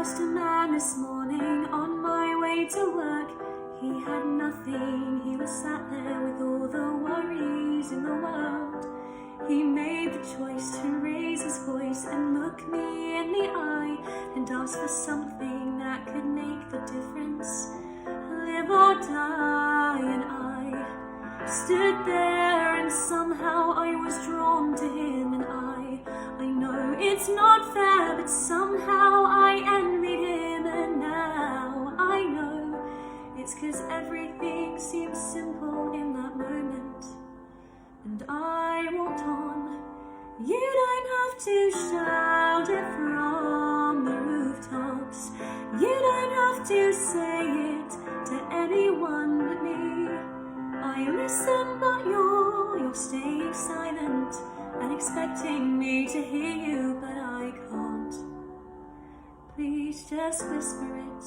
passed a man this morning on my way to work. He had nothing, he was sat there with all the worries in the world. He made the choice to raise his voice and look me in the eye and ask for something that could make the difference. Live or die, and I stood there and somehow I was drawn to him, and I know it's not fair, but somehow I envied him, and now I know it's 'cause everything seemed simple in that moment. And I walked on. You don't have to shout it from the rooftops. You don't have to say it to anyone but me. I listen, but you're staying silent and expecting me to hear you, but I can't. Please just whisper it.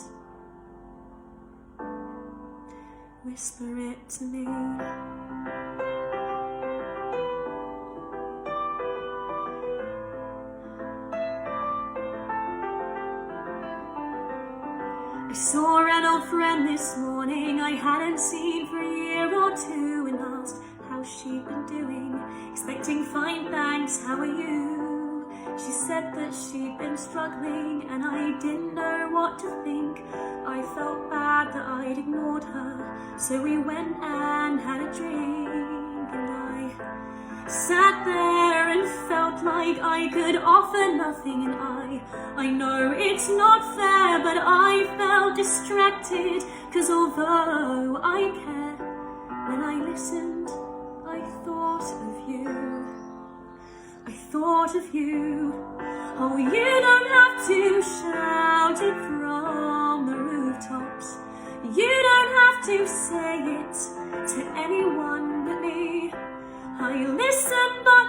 Whisper it to me. I saw an old friend this morning I hadn't seen for a year or two, and asked how she'd been doing, expecting fine thanks, how are you? She said that she'd been struggling and I didn't know what to think. I felt bad that I'd ignored her, so we went and had a drink, and I sat there and felt like I could offer nothing, and I know it's not fair, but I felt distracted, 'cause although I care, when I listened, I thought of you. I thought of you. Oh, you don't have to shout it from the rooftops. You don't have to say it to anyone but me. I listen, but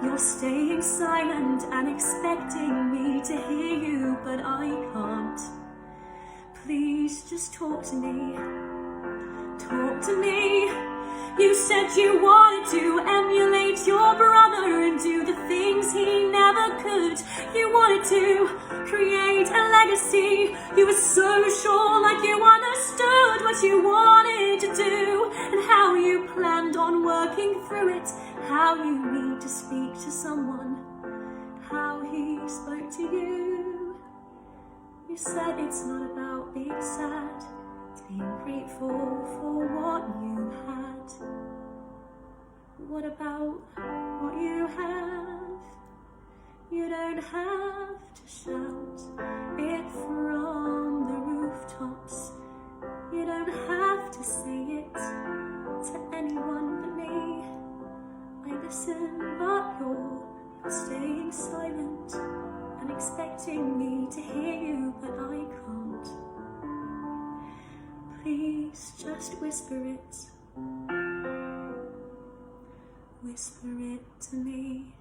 you're staying silent and expecting me to hear you, but I can't. Please just talk to me. Talk to me. You said you wanted to emulate your brother and do the things he never could. You wanted to create a legacy. You were so sure, like you understood what you wanted to do, and how you planned on working through it, how you need to speak to someone, how he spoke to you. You said it's not about being sad, it's being grateful for what you had. What about what you have? You don't have to shout it from the rooftops. You don't have to say it to anyone but me. I listen, but you're staying silent and expecting me to hear you, but I can't. Please just whisper it. Whisper it to me.